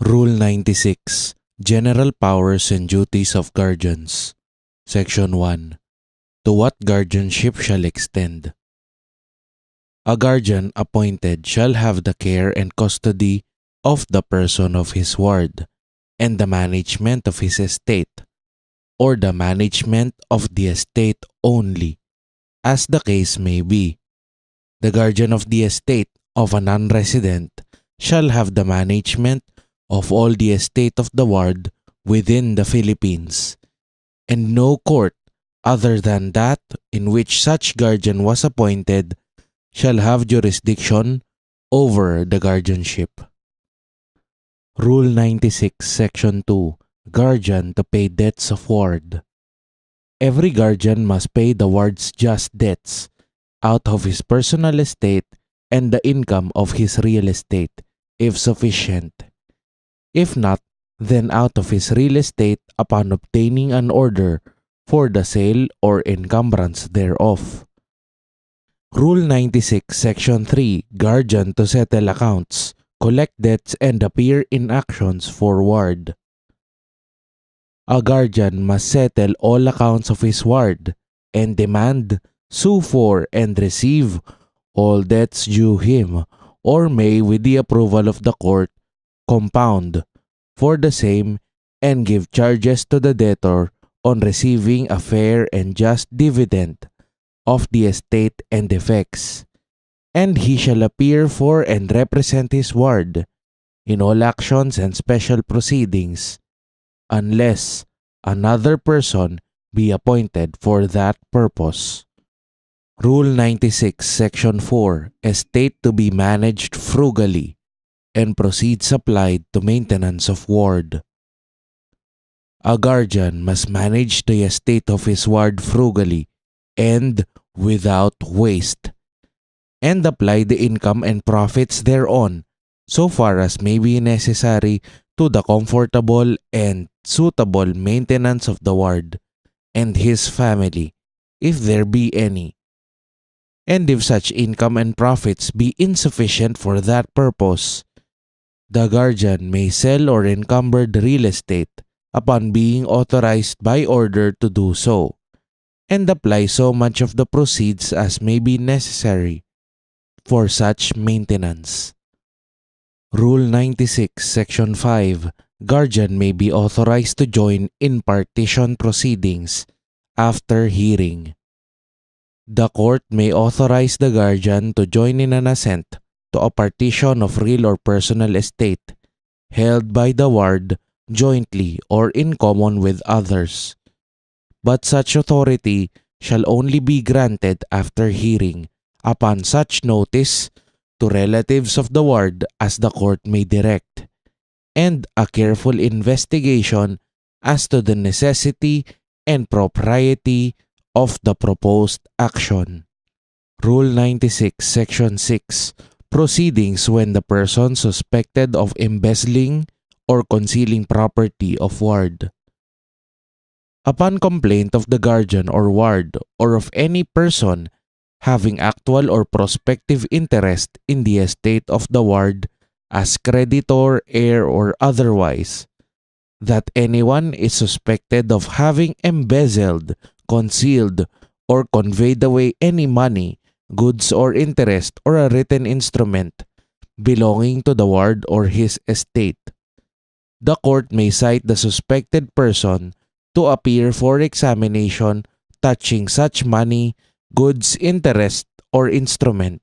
Rule 96. General Powers and Duties of Guardians. Section 1. To what guardianship shall extend? A guardian appointed shall have the care and custody of the person of his ward, and the management of his estate, or the management of the estate only, as the case may be. The guardian of the estate of a non-resident shall have the management of all the estate of the ward within the Philippines, and no court other than that in which such guardian was appointed shall have jurisdiction over the guardianship. Rule 96, Section 2. Guardian to pay debts of ward. Every guardian must pay the ward's just debts out of his personal estate and the income of his real estate, if sufficient. If not, then out of his real estate upon obtaining an order for the sale or encumbrance thereof. Rule 96, Section 3. Guardian to settle accounts, collect debts, and appear in actions for ward. A guardian must settle all accounts of his ward, and demand, sue for, and receive all debts due him, or may, with the approval of the court, compound for the same, and give charges to the debtor on receiving a fair and just dividend of the estate and effects. And he shall appear for and represent his ward in all actions and special proceedings, unless another person be appointed for that purpose. Rule 96, Section 4. Estate to be managed frugally, and proceeds applied to maintenance of ward. A guardian must manage the estate of his ward frugally and without waste, and apply the income and profits thereon so far as may be necessary to the comfortable and suitable maintenance of the ward and his family, if there be any. And if such income and profits be insufficient for that purpose, the guardian may sell or encumber the real estate upon being authorized by order to do so, and apply so much of the proceeds as may be necessary for such maintenance. Rule 96, Section 5. Guardian may be authorized to join in partition proceedings after hearing. The court may authorize the guardian to join in an assent to a partition of real or personal estate held by the ward jointly or in common with others. But such authority shall only be granted after hearing, upon such notice, to relatives of the ward as the court may direct, and a careful investigation as to the necessity and propriety of the proposed action. Rule 96, Section 6. Proceedings when the person suspected of embezzling or concealing property of ward. Upon complaint of the guardian or ward or of any person having actual or prospective interest in the estate of the ward as creditor, heir, or otherwise, that anyone is suspected of having embezzled, concealed, or conveyed away any money, goods, or interest, or a written instrument belonging to the ward or his estate, the court may cite the suspected person to appear for examination touching such money, goods, interest, or instrument,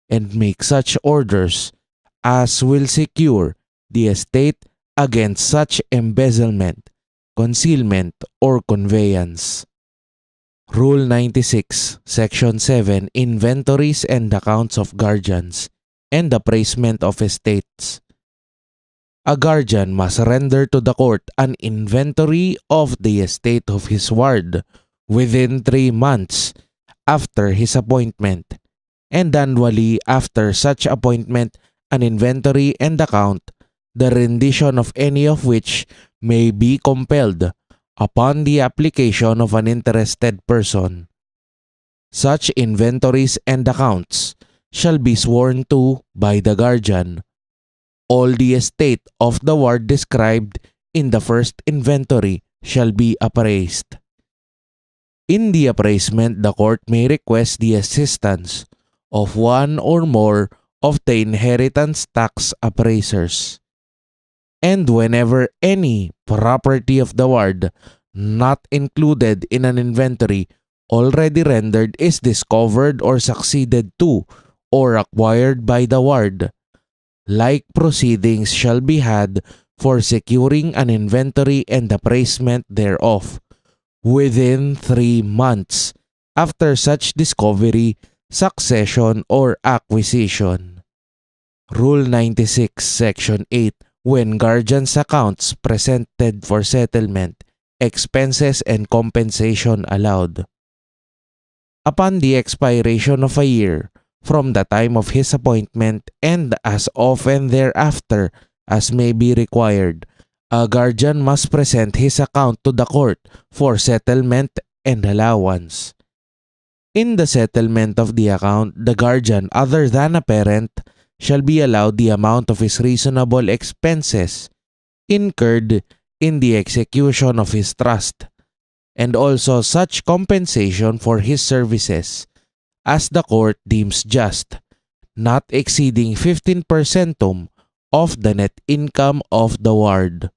and make such orders as will secure the estate against such embezzlement, concealment, or conveyance. Rule 96, Section 7. Inventories and accounts of guardians and appraisement of estates. A guardian must render to the court an inventory of the estate of his ward within 3 months after his appointment, and annually after such appointment an inventory and account, the rendition of any of which may be compelled upon the application of an interested person. Such inventories and accounts shall be sworn to by the guardian, all the estate of the ward described in the first inventory shall be appraised. In the appraisement, the court may request the assistance of one or more of the inheritance tax appraisers. And whenever any property of the ward not included in an inventory already rendered is discovered or succeeded to or acquired by the ward, like proceedings shall be had for securing an inventory and appraisement thereof within 3 months after such discovery, succession, or acquisition. Rule 96, Section 8. When guardian's accounts presented for settlement, expenses and compensation allowed. Upon the expiration of a year from the time of his appointment and as often thereafter as may be required, a guardian must present his account to the court for settlement and allowance. In the settlement of the account, the guardian other than a parent shall be allowed the amount of his reasonable expenses incurred in the execution of his trust, and also such compensation for his services as the court deems just, not exceeding 15% of the net income of the ward.